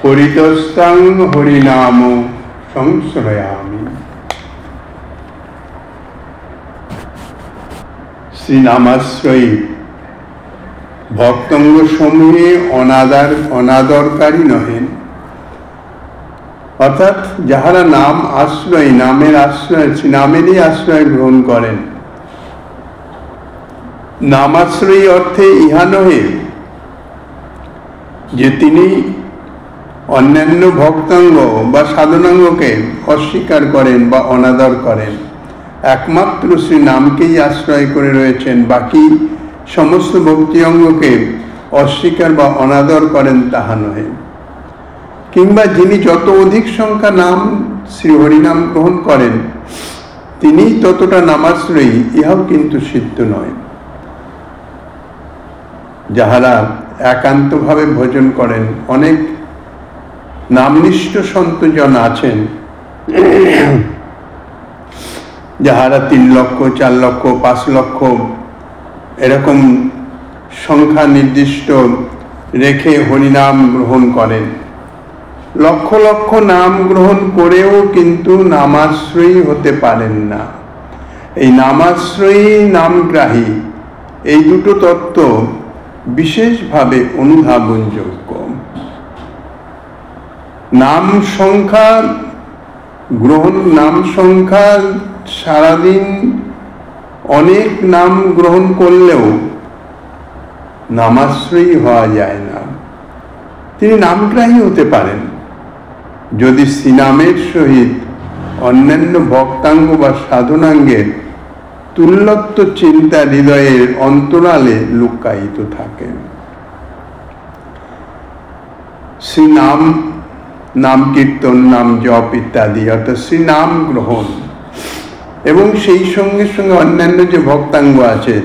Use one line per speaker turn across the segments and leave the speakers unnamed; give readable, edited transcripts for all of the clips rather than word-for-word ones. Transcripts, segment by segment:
পরিতস্তাং হরিনাম সংশ্রয়ামি। শ্রীনামাশ্রয়ী ভক্তঙ্গ সমূহে অনাদরকারী নহেন, অর্থাৎ যাহারা নাম আশ্রয়, নামের আশ্রয়, নামেরই আশ্রয় গ্রহণ করেন। নামাশ্রয়ী অর্থে ইহা নহে যে তিনি অন্যান্য ভক্তাঙ্গ বা সাধনাঙ্গকে অস্বীকার করেন বা অনাদর করেন, একমাত্র শ্রী নামকেই আশ্রয় করে রয়েছেন, বাকি সমস্ত ভক্তি অঙ্গকে অস্বীকার বা অনাদর করেন তাহা নহে। কিংবা যিনি যত অধিক সংখ্যা নাম শ্রী হরিনাম গ্রহণ করেন তিনি ততটা নামাশ্রয়ী, ইহাও কিন্তু সিদ্ধ নয়। যাহারা একান্তভাবে ভজন করেন, অনেক নামনিষ্ঠ সন্তজন আছেন যাহারা 3 লক্ষ 4 লক্ষ 5 লক্ষ এরকম সংখ্যা নির্দিষ্ট রেখে হরিনাম গ্রহণ করেন। লক্ষ লক্ষ নাম গ্রহণ করেও কিন্তু নামাশ্রয়ী হতে পারেন না। এই নামাশ্রয়ী নামগ্রাহী এই দুটো তত্ত্ব বিশেষভাবে অনুধাবনযোগ্য। নাম সংখ্যা গ্রহণ, নাম সংখ্যা সারাদিন অনেক নাম গ্রহণ করলেও নামাশ্রয়ী হওয়া যায় না। তিনি নামগ্রাহী হতে পারেন যদি শ্রীনামের সহিত অন্যান্য ভক্তাঙ্গ বা সাধনাঙ্গের তুল্যত্ব চিন্তা হৃদয়ের অন্তরালে লুকায়িত থাকে। শ্রীনাম, নাম কীর্তন, নাম জপ ইত্যাদি অর্থাৎ শ্রীনাম গ্রহণ এবং সেই সঙ্গে সঙ্গে অন্যান্য যে ভক্তাঙ্গ আছে,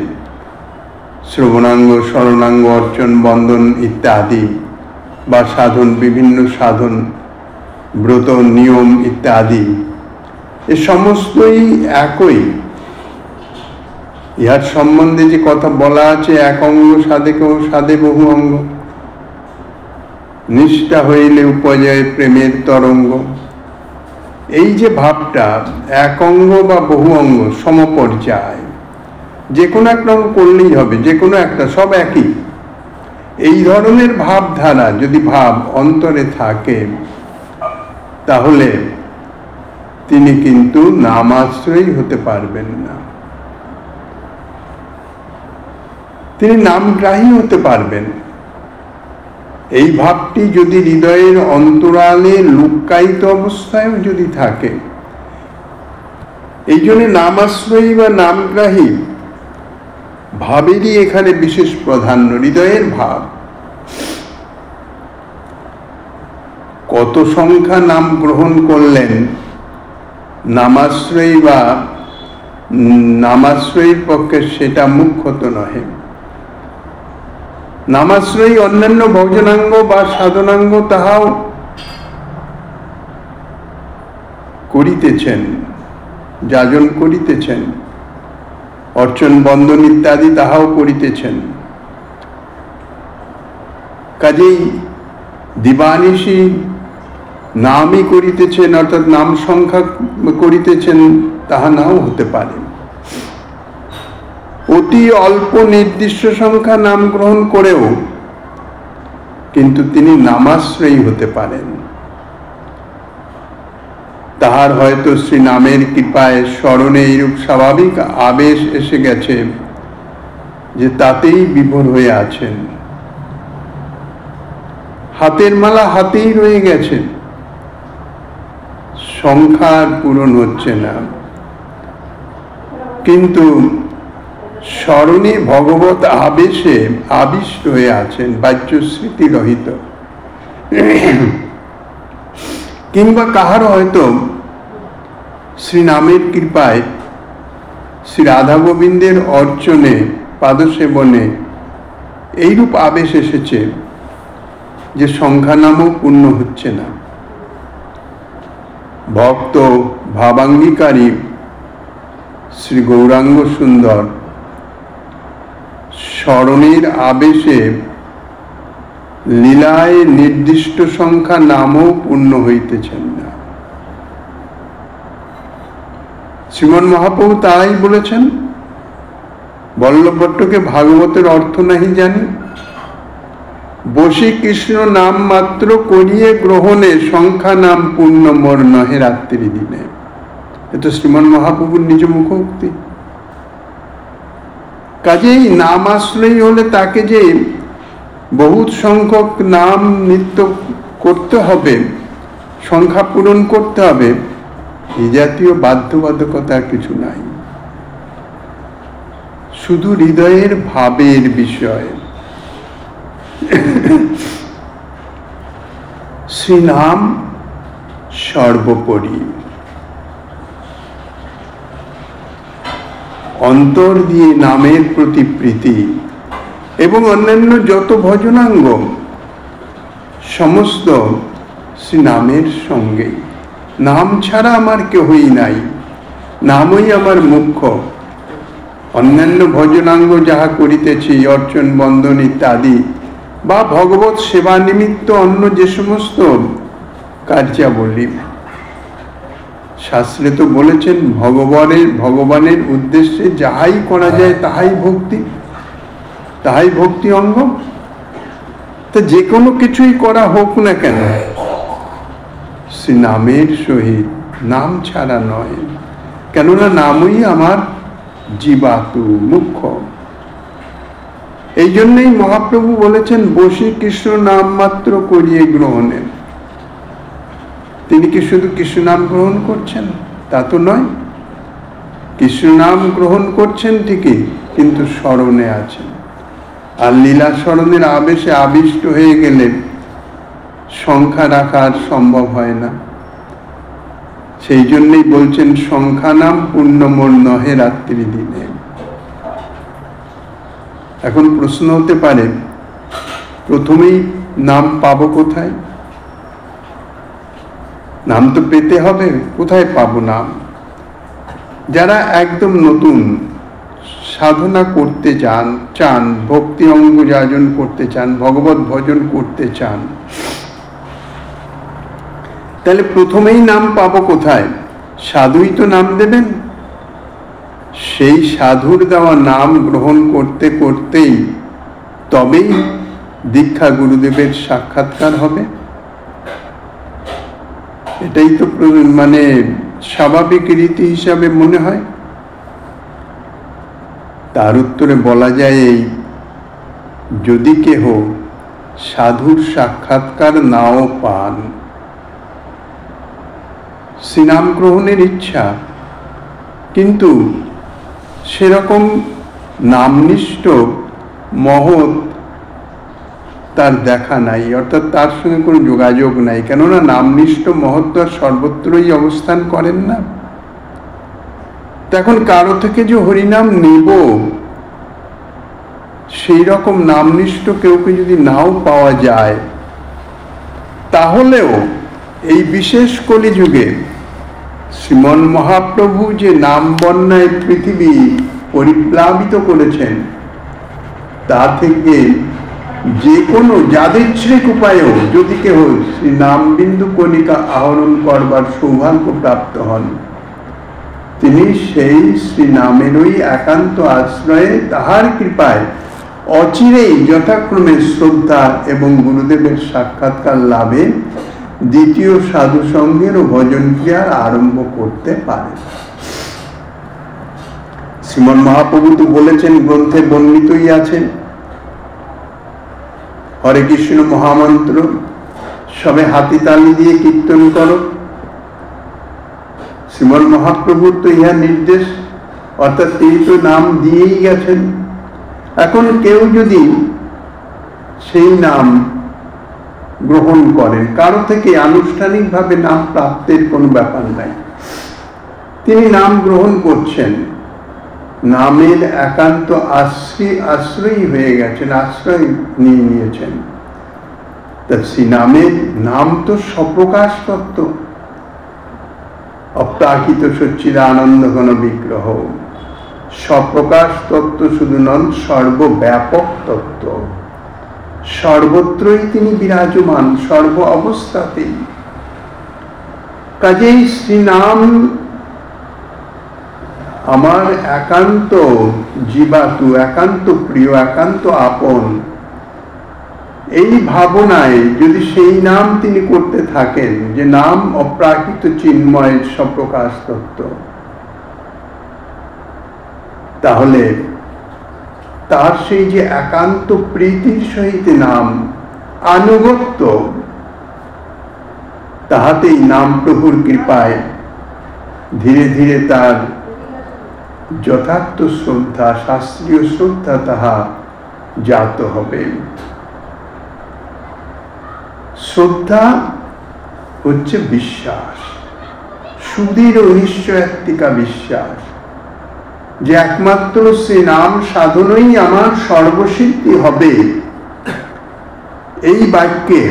শ্রবণাঙ্গ, শরণাঙ্গ, অর্চন, বন্দন ইত্যাদি বা সাধন, বিভিন্ন সাধন, ব্রত, নিয়ম ইত্যাদি, এ সমস্তই একই। ইহার সম্বন্ধে যে কথা বলা আছে, এক অঙ্গ সাধে কেউ সাধে বহু অঙ্গ, নিষ্ঠা হইলে উপজয় প্রেমের তরঙ্গ। এই যে ভাবটা, এক অঙ্গ বা বহু অঙ্গ সমপর্যায়, যে কোনো একটা অঙ্গ করলেই হবে, যে কোনো একটা, সব একই। এই ধরনের ভাবধারা যদি ভাব অন্তরে থাকে তাহলে তিনি কিন্তু নামাশ্রয়ী হতে পারবেন না, তিনি নামগ্রাহী হতে পারবেন। এই ভাবটি যদি হৃদয়ের অন্তরালে লুক্কায়িত অবস্থায় যদি থাকে, এই জন্য নামাশ্রয়ী বা নামগ্রাহী ভাবেরই এখানে বিশেষ প্রাধান্য, হৃদয়ের ভাব। কত সংখ্যা নাম গ্রহণ করলেন, নামাশ্রয়ী বা নামাশ্রয়ীর পক্ষে সেটা মুখ্যত নহে। নামাশ্রয়ী অন্যান্য ভজনাঙ্গ বা সাধনাঙ্গ তাহাও করিতেছেন, যাজন করিতেছেন, অর্চন, বন্দন ইত্যাদি তাহাও করিতেছেন। কাজেই দিবানিশি নামই করিতেছেন, অর্থাৎ নাম সংখ্যা করিতেছেন, তাহা নাও হতে পারে। অতি অল্প নির্দিষ্ট সংখ্যা নাম গ্রহণ করেও কিন্তু তিনি নামাশ্রয়ী হতে পারেন। তাহার হয়তো শ্রী নামের কৃপায় স্মরণে এইরূপ স্বাভাবিক আবেশ এসে গেছে যে তাতেই বিভোর হয়ে আছেন, হাতের মালা হাতেই রয়ে গেছেন, সংখ্যার পূরণ হচ্ছে না, কিন্তু স্মরণে ভগবত আবেশে আবিষ্ট হয়ে আছেন, বাহ্য স্মৃতি রহিত। কিংবা কাহার হয়তো শ্রী নামের কৃপায় শ্রী রাধা গোবিন্দের অর্চনে, পাদসেবনে এইরূপ আবেশ এসেছে যে সংখ্যা নামও পূর্ণ হচ্ছে না। ভক্ত ভাবাঙ্গীকারী শ্রী গৌরাঙ্গ সুন্দর স্মরণের আবেশে লীলায় নির্দিষ্ট সংখ্যা নামও পূর্ণ হইতেছেন না। শ্রীমন মহাপ্রভু তাই বলেছেন, বল্লভট্টকে ভাগবতের অর্থ নাহি জানি, বসি কৃষ্ণ নাম মাত্র করিয়ে গ্রহণে, সংখ্যা নাম পূর্ণ মোর নহে রাত্রি দিনে। এ তো শ্রীমন মহাপ্রভুর নিজ মুখোক্তি। কাজেই নাম আশ্রয়ী হলে তাকে যে বহুত সংখ্যক নাম নিত্য করতে হবে, সংখ্যা পূরণ করতে হবে, এই জাতীয় বাধ্যবাধকতা কিছু নাই। শুধু হৃদয়ের ভাবের বিষয়। শ্রীনাম সর্বোপরি। অন্তর দিয়ে নামের প্রতি প্রীতি এবং অন্যান্য যত ভজনাঙ্গ সমস্ত শ্রীনামের সঙ্গে। নাম ছাড়া আমার কেহই নাই, নামই আমার মুখ্য। অন্যান্য ভজনাঙ্গ যাহা করিতেছি, অর্চন বন্দন ইত্যাদি, বা ভগবত সেবা নিমিত্ত অন্য যে সমস্ত কার্যাবলী, শাস্ত্রে তো বলেছেন ভগবানের উদ্দেশ্যে যাহাই করা যায় তাহাই ভক্তি, তাহাই ভক্তি অঙ্গ। তা যে কোনো কিছুই করা হোক না কেন, সে নামের সহিত, নাম ছাড়া নয়। কেননা নামই আমার জীবাতু, মুখ্য। এই জন্যই মহাপ্রভু বলেছেন, বসি কৃষ্ণ নাম মাত্র করিয়ে গ্রহণে। তিনি কি শুধু কৃষ্ণ নাম গ্রহণ করছেন? তা তো নয়। কৃষ্ণ নাম গ্রহণ করছেন ঠিকই, কিন্তু স্মরণে আছেন। আর লীলা স্মরণের আবেশে আবিষ্ট হয়ে গেলে সংখ্যা রাখা আর সম্ভব হয় না। সেই জন্যই বলছেন, সংখ্যা নাম পূর্ণ মোর নহে রাত্রি দিনে। এখন প্রশ্ন হতে পারে, প্রথমেই নাম পাবো কোথায়? নাম তো পেতে হবে, কোথায় পাবো নাম? যারা একদম নতুন সাধনা করতে চান, ভক্তি অঙ্গ যাজন করতে চান, ভগবত ভজন করতে চান, তাহলে প্রথমেই নাম পাবো কোথায়? সাধুই তো নাম দেবেন। সেই সাধুর দেওয়া নাম গ্রহণ করতে করতেই তবেই দীক্ষা গুরুদেবের সাক্ষাৎকার হবে। এটাই তো মানে স্বাভাবিক রীতি হিসাবে মনে হয়। তার উত্তরে বলা যায়, এই যদি কেহ সাধুর সাক্ষাৎকার নাও পান, শ্রীনাম গ্রহণের ইচ্ছা, কিন্তু সেরকম নামনিষ্ঠ মহৎ তার দেখা নাই, অর্থাৎ তার সঙ্গে কোনো যোগাযোগ নাই। কেননা নামনিষ্ঠ মহৎ আর সর্বত্রই অবস্থান করেন না। এখন কারো থেকে যে হরিনাম নিব, সেই রকম নামনিষ্ঠ কেউকে যদি নাও পাওয়া যায়, তাহলেও এই বিশেষ কলিযুগে শ্রীমন মহাপ্রভু যে নাম বন্যায় পৃথিবী পরিপ্লাবিত করেছেন, তা থেকে যে কোনো যাদৃচ্ছিক উপায়েও যদি কেহ শ্রী নামবিন্দু কণিকা আহরণ করবার সৌভাগ্য প্রাপ্ত হন, তিনি সেই শ্রী নামেরই একান্ত আশ্রয়ে, তাহার কৃপায় অচিরেই যথাক্রমে শ্রদ্ধা এবং গুরুদেবের সাক্ষাৎকার লাভে দ্বিতীয় সাধু সঙ্গের ও ভজন ক্রিয়ার আরম্ভ করতে পারে। শ্রীমন মহাপ্রভু তো বলেছেন, গ্রন্থে বর্ণিতই আছে, হরে কৃষ্ণ মহামন্ত্র সবে হাতি তালি দিয়ে কীর্তন করো। শ্রীমন মহাপ্রভুর তো ইহা নির্দেশ, অর্থাৎ তিনি তো নাম দিয়েই গেছেন। এখন কেউ যদি সেই নাম গ্রহণ করেন, কারো থেকে আনুষ্ঠানিকভাবে নাম প্রাপ্তের কোনো ব্যাপার নাই, তিনি নাম গ্রহণ করছেন, নামের একান্ত আশ্রয়ী হয়ে গেছেন, আশ্রয় নিয়ে নিয়েছেন। তা শ্রী নামের নাম তো স্বপ্রকাশ তত্ত্ব, অপ্রাকৃত সচ্চিদানন্দ ঘন বিগ্রহ। স্বপ্রকাশ তত্ত্ব শুধু নন, সর্বব্যাপক তত্ত্ব, সর্বত্রই তিনি বিরাজমান, সর্ব অবস্থাতেই। কাজেই শ্রীনাম আমার একান্ত জীবাতু, একান্ত প্রিয়, একান্ত আপন, এই ভাবনায় যদি সেই নাম তিনি করতে থাকেন, যে নাম অপ্রাকৃত চিন্ময়ের স্বপ্রকাশ তত্ত্ব, তাহলে তার সেই যে একান্ত প্রীতির সহিত নাম আনুগত্য, তাহাতেই নাম প্রভুর কৃপায় ধীরে ধীরে তার যথার্থ শ্রদ্ধা, শাস্ত্রীয় শ্রদ্ধা তাহা জাত হবে। শ্রদ্ধা হচ্ছে বিশ্বাস, সুদৃঢ় নিশ্চয়াত্মিকা বিশ্বাস, যে একমাত্র সে নাম সাধনই আমার সর্বসিদ্ধি হবে। এই বাক্যে,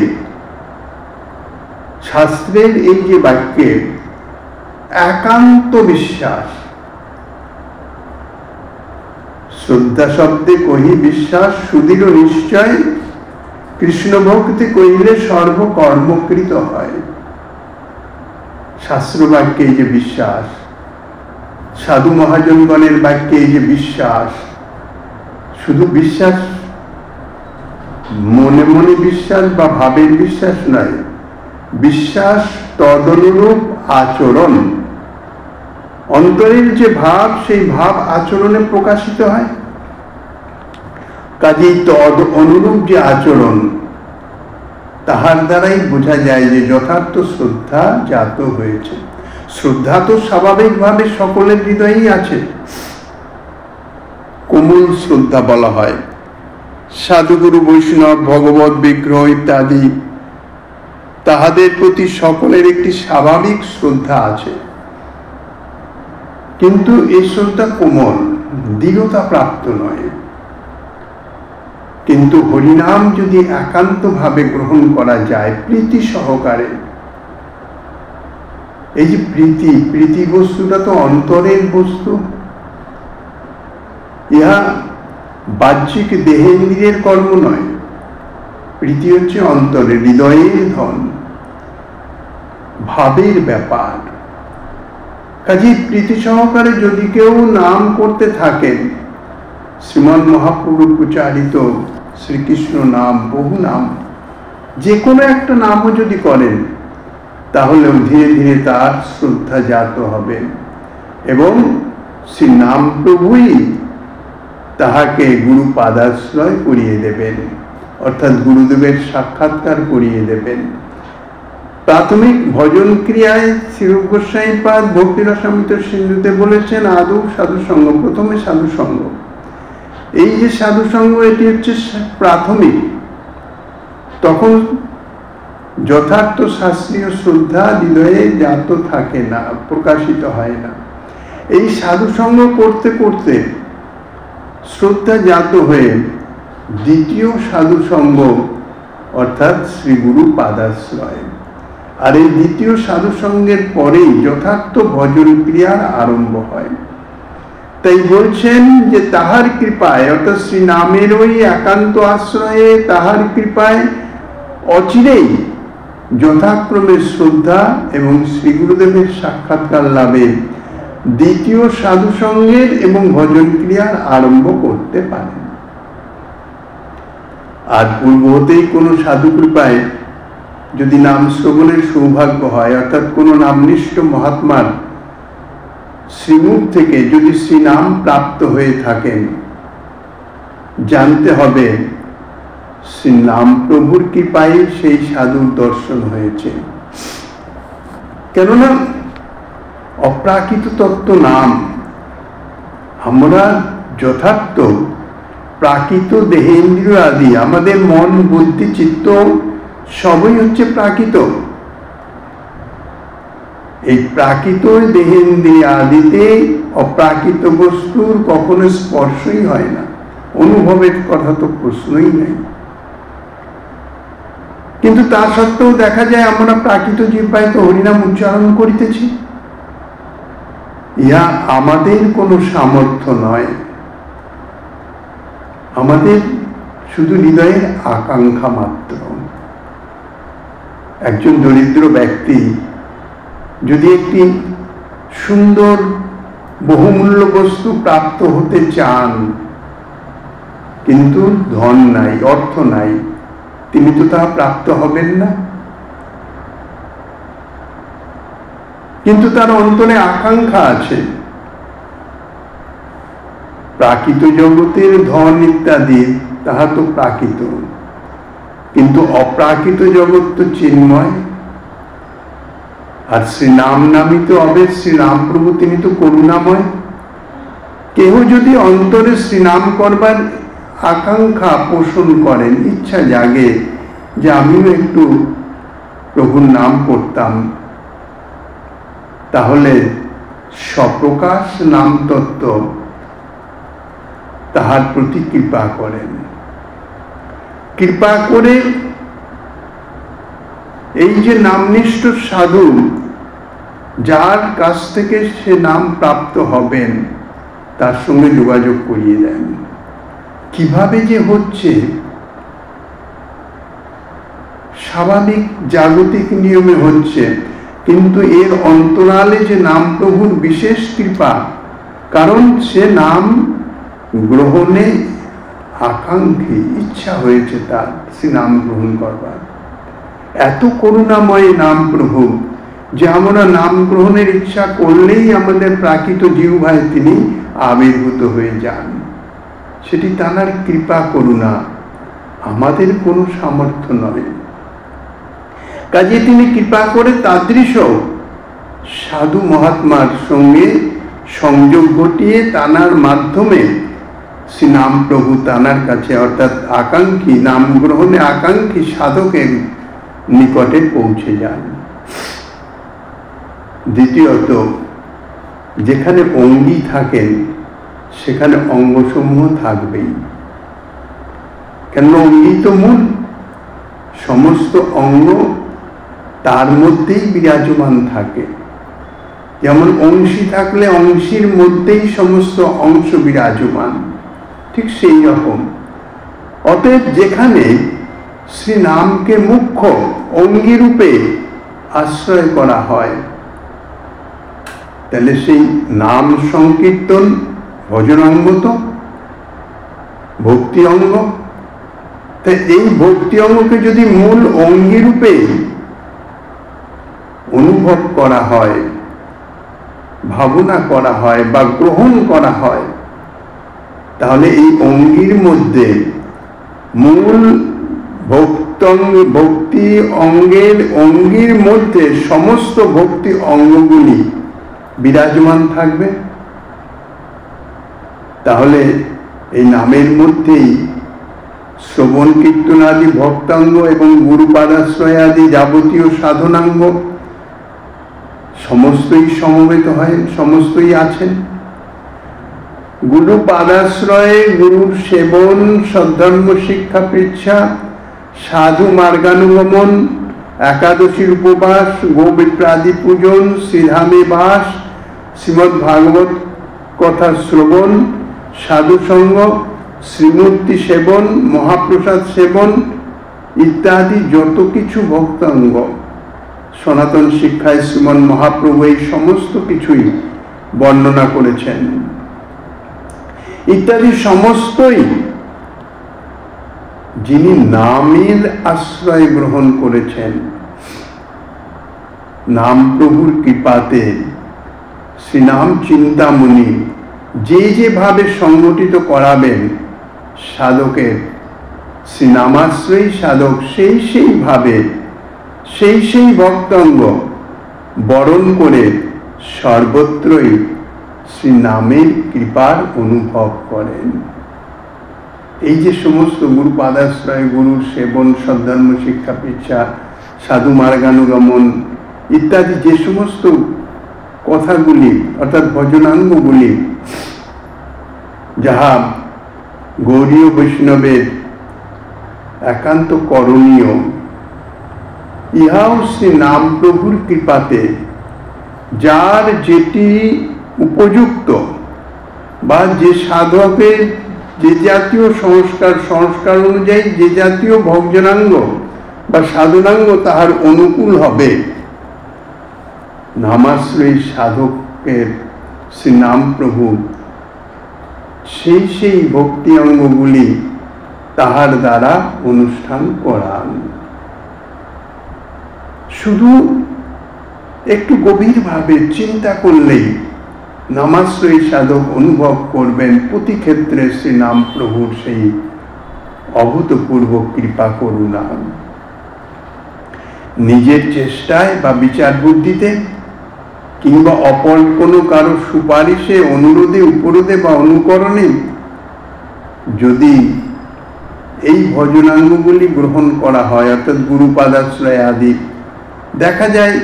শাস্ত্রের এই যে বাক্যে একান্ত বিশ্বাস, শ্রদ্ধা শব্দে কহি বিশ্বাস, সুদৃঢ় নিশ্চয়, কৃষ্ণ ভক্তি কহিলে সর্বকর্মকৃত হয়। শাস্ত্র বাক্যে এই যে বিশ্বাস, সাধু মহাজনগণের বাক্যে এই যে বিশ্বাস, শুধু বিশ্বাস, মনে মনে বিশ্বাস বা ভাবের বিশ্বাস নয়, বিশ্বাস তদনুরূপ আচরণ। অন্তরের যে ভাব, সেই ভাব আচরণে প্রকাশিত হয়। কাজেই তদ অনুরূপ যে আচরণ, তাহার দ্বারাই বোঝা যায় যে যথার্থ শ্রদ্ধা জাত হয়েছে। শ্রদ্ধা তো স্বাভাবিকভাবে সকলের হৃদয়েই আছে, কোমল শ্রদ্ধা বলা হয়। সাধুগুরু, বৈষ্ণব, ভগবত বিগ্রহ ইত্যাদি, তাহাদের প্রতি সকলের একটি স্বাভাবিক শ্রদ্ধা আছে, কিন্তু এই শ্রদ্ধা কোমল, দৃঢ়তা প্রাপ্ত নয়। কিন্তু হরিনাম যদি একান্ত ভাবে গ্রহণ করা যায় প্রীতি সহকারে, এই যে প্রীতি বস্তুটা তো অন্তরের বস্তু, ইহা বাহ্যিক দেহেন্দ্রিয়ের কর্ম নয়। প্রীতি হচ্ছে অন্তরের, হৃদয়ের ধন, ভাবের ব্যাপার। কাজেই প্রীতি সহকারে যদি কেউ নাম করতে থাকেন, শ্রীমন মহাপ্রভু উচ্চারিত শ্রীকৃষ্ণ নাম, বহু নাম, যে কোনো একটা নামও যদি করেন, তাহলে ধীরে ধীরে তার শ্রদ্ধা জাত হবে এবং শ্রী নাম প্রভুই তাহাকে গুরু পাদাশ্রয় করিয়ে দেবেন, অর্থাৎ গুরুদেবের সাক্ষাৎকার করিয়ে দেবেন। প্রাথমিক ভজন ক্রিয়ায় শ্রীরূপ গোস্বামীপাদ ভক্তি রসামৃত সিন্ধুতে বলেছেন আদৌ সাধুসঙ্গ, প্রথমে সাধুসঙ্গ। এই যে সাধুসঙ্গ, এটি হচ্ছে প্রাথমিক। তখন যথার্থ শাস্ত্রীয় শ্রদ্ধা হৃদয়ে জাত থাকে না, প্রকাশিত হয় না। এই সাধুসঙ্গ করতে করতে শ্রদ্ধা জাত হয়ে দ্বিতীয় সাধুসঙ্গ, অর্থাৎ শ্রী গুরু পাদাশ্রয়। আর এই দ্বিতীয় সাধুসঙ্গের পরেই যথার্থ ভজন ক্রিয়ার আরম্ভ হয়। তাই বলছেন যে তাহার কৃপায়, অর্থাৎ শ্রী নামের ওই একান্ত আশ্রয়ে তাহার কৃপায় অচিরেই যথাক্রমে শ্রদ্ধা এবং শ্রী গুরুদেবের সাক্ষাৎকার লাভে দ্বিতীয় সাধুসঙ্গের এবং ভজন ক্রিয়ার আরম্ভ করতে পারেন। আর পূর্ব হতেই কোনো সাধু কৃপায় যদি নাম শ্রবণের সৌভাগ্য হয়, অর্থাৎ কোনো নামনিষ্ঠ মহাত্মার শ্রীমুখ থেকে যদি শ্রীনাম প্রাপ্ত হয়ে থাকেন, জানতে হবে শ্রী নাম প্রভুর কৃপায় সেই সাধুর দর্শন হয়েছে। কেননা অপ্রাকৃত তত্ত্ব নাম, আমরা যথার্থ প্রাকৃত দেহেন্দ্রিয় আদি, আমাদের মন, বুদ্ধি, চিত্ত সবই হচ্ছে প্রাকৃত। এই প্রাকৃত দেহেন্দ্রিয় আদিতে অপ্রাকৃত বস্তুর কখনো স্পর্শই হয় না, অনুভবের কথা তো প্রশ্নই নেই। কিন্তু তা সত্ত্বেও দেখা যায় আমরা প্রাকৃত জিহ্বায় তো হরিনাম উচ্চারণ করিতেছি। ইহা আমাদের কোনো সামর্থ্য নয়, আমাদের শুধু হৃদয়ের আকাঙ্ক্ষা মাত্র। একজন দরিদ্র ব্যক্তি যদি একটি সুন্দর বহুমূল্য বস্তু প্রাপ্ত হতে চান, কিন্তু ধন নাই, অর্থ নাই, তিনি তো তা প্রাপ্ত হবেন না। কিন্তু তার অন্তরে আকাঙ্ক্ষা আছে। প্রাকৃত জগতের ধন ইত্যাদি তাহা তো প্রাকৃত, কিন্তু অপ্রাকৃত জগৎ তো চিন্ময়। আর শ্রীনাম নামিত অবেদ শ্রীরাম প্রভু, তিনি তো করুণাময়। কেহ যদি অন্তরে শ্রীনাম করবার আকাঙ্ক্ষা পোষণ করেন, ইচ্ছা জাগে যে আমিও একটু প্রভুর নাম করতাম, তাহলে স্বপ্রকাশ নাম তত্ত্ব তাহার প্রতি কৃপা করেন। কৃপা করে এই যে নামনিষ্ঠ সাধু, যার কাছ থেকে সে নাম প্রাপ্ত হবেন, তার সঙ্গে যোগাযোগ করিয়ে দেন। কিভাবে যে হচ্ছে, স্বাভাবিক জাগতিক নিয়মে হচ্ছে, কিন্তু এর অন্তরালে যে নাম প্রভুর বিশেষ কৃপা, কারণ সে নাম গ্রহণে আকাঙ্ক্ষী, ইচ্ছা হয়েছে তার সে নাম গ্রহণ করবার। এত করুণাময় নাম প্রভু যে আমরা নাম গ্রহণের ইচ্ছা করলেই আমাদের প্রাকৃত জিহ্বায় তিনি আবির্ভূত হয়ে যান। সেটি তাঁর কৃপা করুণা, আমাদের কোনো সামর্থ্য নয়। কাজে তিনি কৃপা করে তাদৃশ সাধু মহাত্মার সঙ্গে সংযোগ ঘটিয়ে তানার মাধ্যমে শ্রী নাম প্রভু তানার কাছে, অর্থাৎ আকাঙ্ক্ষী, নাম গ্রহণে আকাঙ্ক্ষী সাধকের নিকটে পৌঁছে যান। দ্বিতীয়ত, যেখানে অঙ্গী থাকেন সেখানে অঙ্গসমূহ থাকবেই। কেন? অঙ্গী তো মূল, সমস্ত অঙ্গ তার মধ্যেই বিরাজমান থাকে। যেমন অংশী থাকলে অংশীর মধ্যেই সমস্ত অংশ বিরাজমান, ঠিক সেই রকম। অতএব যেখানে শ্রী নামকে মুখ্য অঙ্গী রূপে আশ্রয় করা হয়, তাহলে সেই নাম সংকীর্তন ভজনাঙ্গ তো ভক্তি অঙ্গ। তাই এই ভক্তি অঙ্গকে যদি মূল অঙ্গী রূপে অনুভব করা হয়, ভাবনা করা হয় বা গ্রহণ করা হয়, তাহলে এই অঙ্গীর মধ্যে মূল ভক্তি অঙ্গীর মধ্যে সমস্ত ভক্তি অঙ্গগুলি বিরাজমান থাকবে। তাহলে এই নামের মধ্যেই শ্রবণ কীর্তন আদি ভক্তাঙ্গ এবং গুরুপাদাশ্রয় আদি যাবতীয় সাধনাঙ্গ সমস্তই সমবেত হয়, সমস্তই আছেন। গুরু পাদাশ্রয়ে গুরুর সেবন, সদ্ধর্ম শিক্ষা পৃচ্ছা, সাধু মার্গানুগমন, একাদশীর উপবাস, গোবিপ্রাদি পূজন, শ্রীধামে বাস, শ্রীমদ্ ভাগবত কথা শ্রবণ, সাধু সঙ্গ, শ্রীমূর্তি সেবন, মহাপ্রসাদ সেবন ইত্যাদি যত কিছু ভক্তাঙ্গ সনাতন শিক্ষায় শ্রীমন মহাপ্রভু এই সমস্ত কিছুই বর্ণনা করেছেন। ইত্যাদি সমস্তই যিনি নামের আশ্রয় গ্রহণ করেছেন, নাম প্রভুর কৃপাতে শ্রীনাম চিন্তামণি যেভাবে সংগঠিত করাবেন সাধকের, শ্রীনামাশ্রয়ী সাধক সেইভাবে সেই ভক্তাঙ্গ বরণ করে সর্বত্রই শ্রী নামের কৃপার অনুভব করেন। এই যে সমস্ত গুরু পাদাশ্রয়, গুরুর সেবন, সদ্ধর্ম শিক্ষা পৃচ্ছা, সাধু মার্গানুগমন ইত্যাদি যে সমস্ত কথাগুলি অর্থাৎ ভজনাঙ্গগুলি, যাহা গৌড়ীয় বৈষ্ণবের একান্ত করণীয়, ইহাও শ্রী নাম প্রভুর কৃপাতে যার যেটি উপযুক্ত বা যে সাধকের যে জাতীয় সংস্কার অনুযায়ী যে জাতীয় ভজনাঙ্গ বা সাধনাঙ্গ তাহার অনুকূল হবে, নামাশ্রয়ী সাধকের শ্রী নাম প্রভু সেই ভক্তি অঙ্গগুলি তাহার দ্বারা অনুষ্ঠান করান। শুধু একটু গভীরভাবে চিন্তা করলেই নামাশ্রয়ী সাধক অনুভব করবেন প্রতি ক্ষেত্রে শ্রী নাম প্রভুর সেই অভূতপূর্ব কৃপা করুণা। নিজের চেষ্টায় বা বিচার বুদ্ধিতে কিংবা অপর কোনো কারো সুপারিশে, অনুরোধে, উপরোধে বা অনুকরণে যদি এই ভজনাঙ্গগুলি গ্রহণ করা হয়, অর্থাৎ গুরুপাদাশ্রয় আদি, দেখা যায়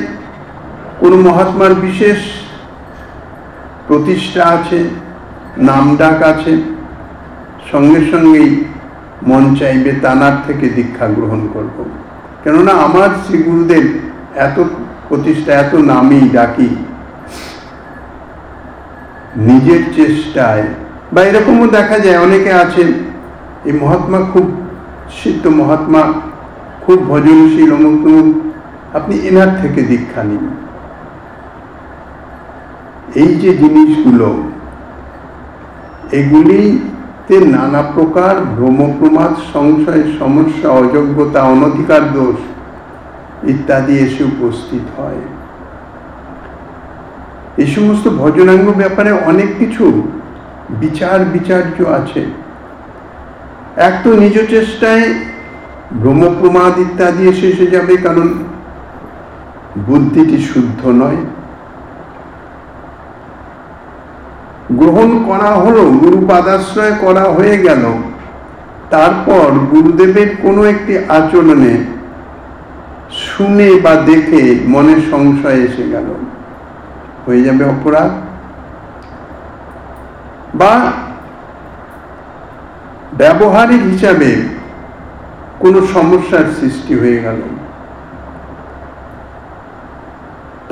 কোনো মহাত্মার বিশেষ প্রতিষ্ঠা আছে, নামডাক আছে, সঙ্গে সঙ্গেই মন চাইবে তানার থেকে দীক্ষা গ্রহণ করব। কেননা আমার শ্রী গুরুদেব এত প্রতিষ্ঠা, এত নামই ডাকি। নিজের চেষ্টায় বা এরকমও দেখা যায় অনেকে আছেন, এই মহাত্মা খুব সিদ্ধ মহাত্মা, খুব ভজনশীল, অমুক, আপনি এনার থেকে দীক্ষা নিন। এই যে জিনিসগুলো, এগুলিতে নানা প্রকার ভ্রমপ্রমাদ, সংশয়, সমস্যা, অযোগ্যতা, অনধিকার দোষ ইত্যাদি এসে উপস্থিত হয়। এই সমস্ত ভজনাঙ্গ ব্যাপারে অনেক কিছু বিচার্য আছে। এক তো নিজ চেষ্টায় ভ্রমপ্রমাদ ইত্যাদি এসে যাবে, কারণ বুদ্ধিটি শুদ্ধ নয়। গ্রহণ করা হলো, গুরুপাদাশ্রয় করা হয়ে গেল, তারপর গুরুদেবের কোনো একটি আচরণে শুনে বা দেখে মনে সংশয় এসে গেল, হয়ে যাবে অপরাধ। বা ব্যবহারিক হিসাবে কোনো সমস্যার সৃষ্টি হয়ে গেল।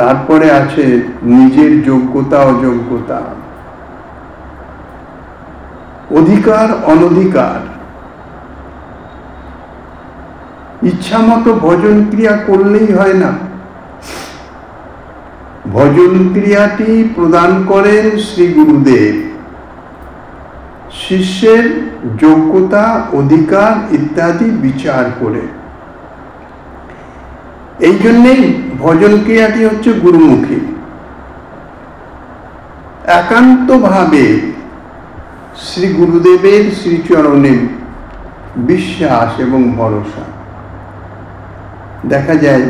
তারপরে আছে নিজের যোগ্যতা, অযোগ্যতা, অধিকার, অনধিকার। ইচ্ছা মতো ভজন ক্রিয়া করলেই হয় না। ভজন ক্রিয়াটি প্রদান করেন শ্রী গুরুদেব, শিষ্যের যোগ্যতা, অধিকার ইত্যাদি বিচার করে। এই জন্যেই ভজন ক্রিয়াটি হচ্ছে গুরুমুখী। একান্তভাবে শ্রী গুরুদেবের শ্রীচরণে বিশ্বাস এবং ভরসা। দেখা যায়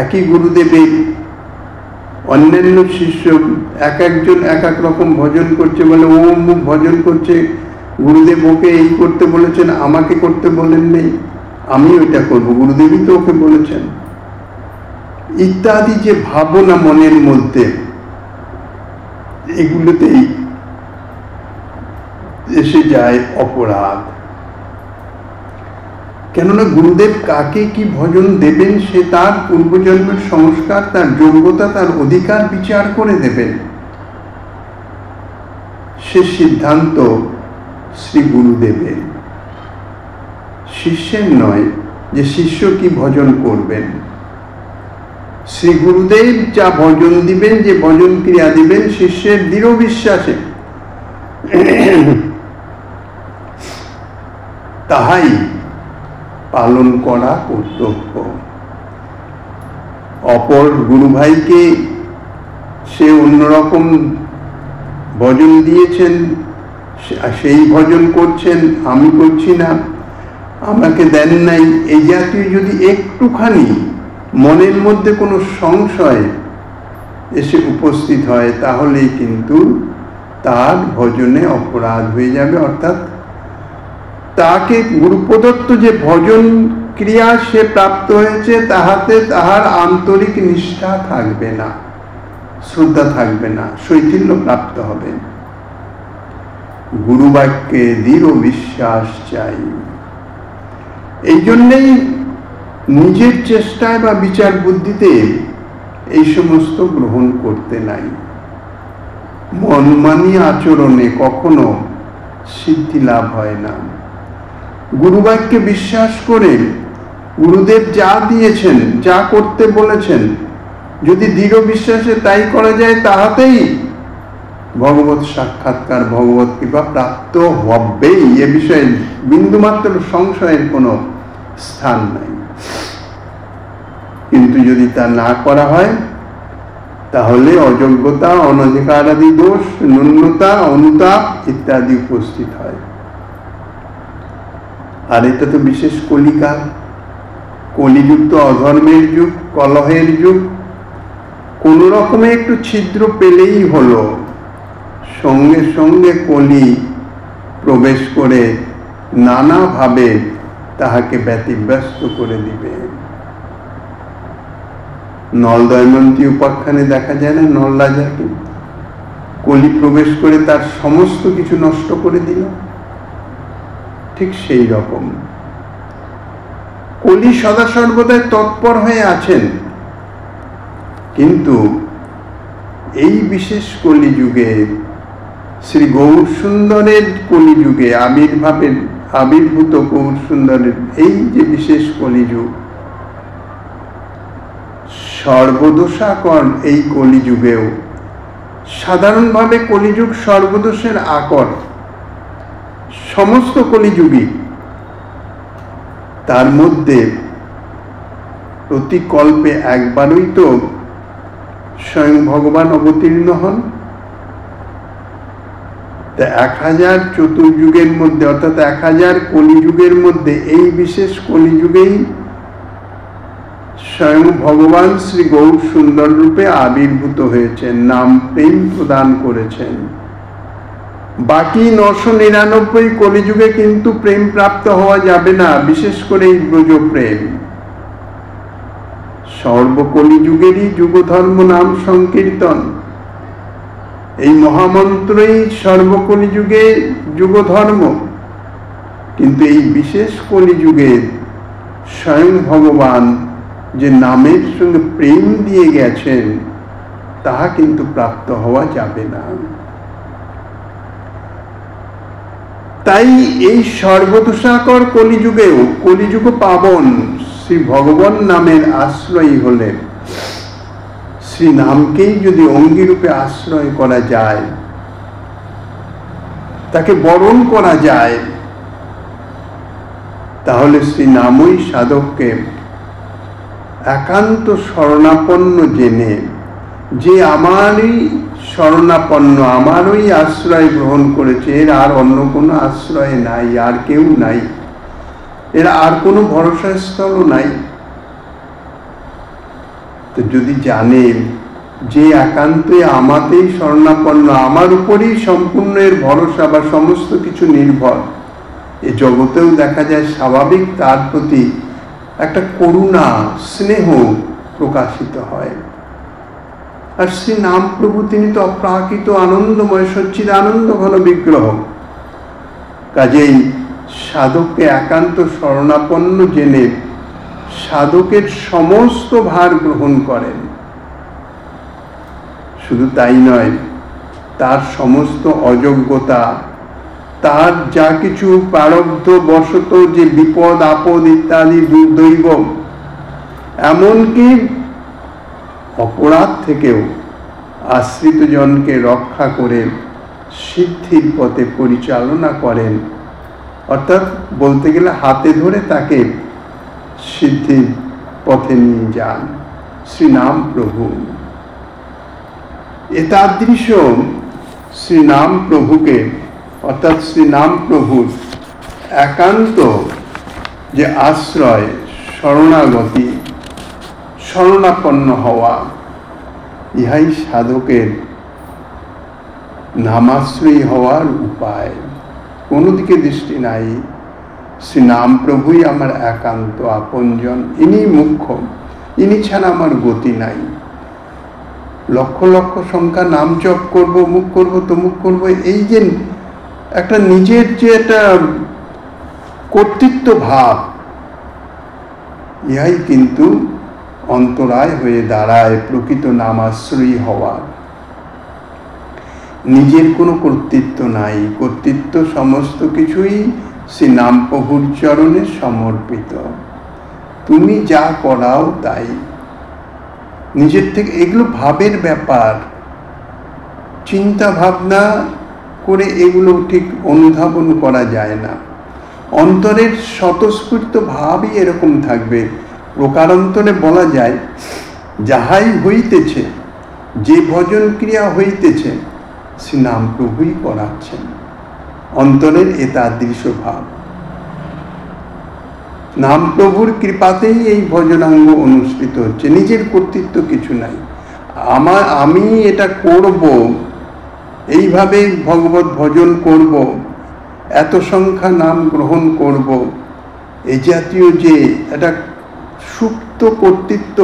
একই গুরুদেবের অন্যান্য শিষ্য এক একজন এক এক রকম ভজন করছে, বলে ও অমুক ভজন করছে, গুরুদেব ওকে এই করতে বলেছেন, আমাকে করতে বলেন নেই, আমি ওইটা করবো, গুরুদেবই তো ওকে বলেছেন, ইত্যাদি যে ভাবনা মনের মধ্যে, এগুলোতেই এসে যায় অপরাধ। কেননা গুরুদেব কাকে কি ভজন দেবেন সে তার পূর্বজন্মের সংস্কার, তার যোগ্যতা, তার অধিকার বিচার করে দেবেন। সে সিদ্ধান্ত শ্রী গুরুদেবের, শিষ্যের নয় যে শিষ্য কি ভজন করবেন। শ্রী গুরুদেব যা ভজন দিবেন, যে ভজন ক্রিয়া দিবেন, শিষ্যের দৃঢ় বিশ্বাসে তাহাই পালন করা কর্তব্য। অপর গুরু ভাইকে সে অন্যরকম ভজন দিয়েছেন, সেই ভজন করছেন, আমি করছি না, আমাকে দেন নাই, এই জাতীয় যদি একটুখানি মনের মধ্যে কোনো সংশয় এসে উপস্থিত হয়, তাহলে কিন্তু তার ভজনে অপরাধ হয়ে যাবে। অর্থাৎ তাকে গুরুপ্রদত্ত যে ভজন ক্রিয়া সে প্রাপ্ত হয়েছে, তাহাতে তাহার আন্তরিক নিষ্ঠা থাকবে না, শ্রদ্ধা থাকবে না, শৈথিল্য প্রাপ্ত হবে। গুরু বাক্যে দৃঢ় বিশ্বাস চাই। এই জন্যেই নিজের চেষ্টায় বা বিচার বুদ্ধিতে এই সমস্ত গ্রহণ করতে নাই। মনমানি আচরণে কখনো সিদ্ধি লাভ হয় না। গুরুবাক্যে বিশ্বাস করে গুরুদেব যা দিয়েছেন, যা করতে বলেছেন, যদি দৃঢ় বিশ্বাসে তাই করা যায়, তাহাতেই ভগবত সাক্ষাৎকার, ভগবত কৃপা প্রাপ্ত হবেই। এ বিষয়ে বিন্দুমাত্র সংশয়ের কোনো স্থান নাই। কিন্তু যদি তা না করা হয়, তাহলে অযোগ্যতা, অনধিকারাদি দোষ, ন্যূনতা, অনুতাপ ইত্যাদি উপস্থিত হয়। আর এটা তো বিশেষ কলিকাল, কলিযুগ তো অধর্মের যুগ, কলহের যুগ। কোন রকমে একটু ছিদ্র পেলেই হলো, সঙ্গে সঙ্গে কলি প্রবেশ করে নানাভাবে তাহাকে ব্যতিব্যস্ত করে দিবে। নল দময়ন্তী উপাখ্যানে দেখা যায় না, নল রাজাকে কলি প্রবেশ করে তার সমস্ত কিছু নষ্ট করে দিল। ঠিক সেই রকম কলি সদা সর্বদাই তৎপর হয়ে আছেন, কিন্তু এই বিশেষ কলিযুগে, শ্রী গৌর সুন্দরের কলিযুগে, আবির্ভূত গৌর সুন্দরের এই যে বিশেষ কলিযুগ, সর্বদোষাকর এই কলিযুগেও, সাধারণভাবে কলিযুগ সর্বদোষের আকর, সমস্ত কলিযুগই, তার মধ্যে প্রতি কল্পে একবারই তো স্বয়ং ভগবান অবতীর্ণ হন। 1000 চতুর্যুগের মধ্যে, অর্থাৎ 1000 কলিযুগের মধ্যে এই বিশেষ কলিযুগেই স্বয়ং ভগবান শ্রী গৌর সুন্দর রূপে আবির্ভূত হয়েছেন, নাম প্রেম প্রদান করেছেন। বাকি 999 কলিযুগে কিন্তু প্রেম প্রাপ্ত হওয়া যাবে না, বিশেষ করে এই ব্রজ প্রেম। সর্বকলিযুগেরই যুগধর্ম নাম সংকীর্তন, এই মহামন্ত্রই সর্বকলিযুগে যুগধর্ম। কিন্তু এই বিশেষ কলিযুগে স্বয়ং ভগবান যে নামের সঙ্গে প্রেম দিয়ে গেছেন, তাহা কিন্তু প্রাপ্ত হওয়া যাবে না। তাই এই সর্বদোষাকর কলিযুগেও, কলিযুগ পাবন শ্রী ভগবান নামের আশ্রয়ী হলেন। শ্রী নামকেই যদি অঙ্গিরূপে আশ্রয় করা যায়, তাকে বরণ করা যায়, তাহলে শ্রী নামই সাধককে একান্ত শরণাপন্ন জেনে, যে আমারই শরণাপন্ন, আমারই আশ্রয় গ্রহণ করেছে, এর আর অন্য কোনো আশ্রয় নাই, আর কেউ নাই, এর আর কোনো ভরসাস্থলও নাই। তো যদি জানেন যে একান্তই আমাতেই শরণাপন্ন, আমার উপরই সম্পূর্ণ এর ভরসা বা সমস্ত কিছু নির্ভর, এ জগতেও দেখা যায় স্বাভাবিক তার প্রতি একটা করুণা, স্নেহ প্রকাশিত হয়। আর শ্রী নাম প্রভু, তিনি তো অপ্রাকৃত আনন্দময়, সচ্চিদানন্দ ঘন বিগ্রহ। কাজেই সাধককে একান্ত শরণাপন্ন জেনে সাধকের সমস্ত ভার গ্রহণ করেন। শুধু তাই নয়, তার সমস্ত অযোগ্যতা, তার যা কিছু প্রারব্ধ বশত যে বিপদ আপদ ইত্যাদি দুর্দৈব, এমনকি অপরাধ থেকেও আশ্রিত জনকে রক্ষা করে সিদ্ধির পথে পরিচালনা করেন। অর্থাৎ বলতে গেলে হাতে ধরে তাকে সিদ্ধির পথে নিয়ে যান শ্রী নাম প্রভু। এতাদৃশ শ্রী নাম প্রভুকে, অর্থাৎ শ্রী নাম প্রভুর একান্ত যে আশ্রয়, শরণাগতি, শরণাপন্ন হওয়া, ইহাই সাধকের নামাশ্রয়ী হওয়ার উপায়। কোনো দিকে দৃষ্টি নাই, শ্রী নাম প্রভুই আমার একান্ত আপনজন, ইনি মুখ্য, ইনি ছাড়া আমার গতি নাই। লক্ষ লক্ষ সংখ্যা নাম জপ করব, মুখ করব, তমুক করব, এই যে একটা নিজের যে একটা কর্তৃত্ব ভাব, ইহাই কিন্তু অন্তরায় হয়ে দাঁড়ায় প্রকৃত নামাশ্রয়ী হওয়া। নিজের কোনো কর্তৃত্ব নাই, কর্তৃত্ব সমস্ত কিছুই শ্রী নাম প্রভুর চরণে সমর্পিত। তুমি যা করাও তাই, নিজের থেকে, এগুলো ভাবের ব্যাপার, চিন্তা ভাবনা করে এগুলো ঠিক অনুধাবন করা যায় না। অন্তরের স্বতঃস্ফূর্ত ভাবই এরকম থাকবে। প্রকারান্তরে বলা যায়, যাহাই হইতেছে, যে ভজন ক্রিয়া হইতেছে, শ্রী নাম প্রভুই করাচ্ছেন। অন্তরের এতাদৃশ ভাব, নাম প্রভুর কৃপাতেই এই ভজনাঙ্গ অনুষ্ঠিত হচ্ছে, নিজের কর্তৃত্ব কিছু নাই। আমি এটা করব, এইভাবে ভগবত ভজন করব, এত সংখ্যা নাম গ্রহণ করব, এই জাতীয় যে একটা সুপ্ত কর্তৃত্ব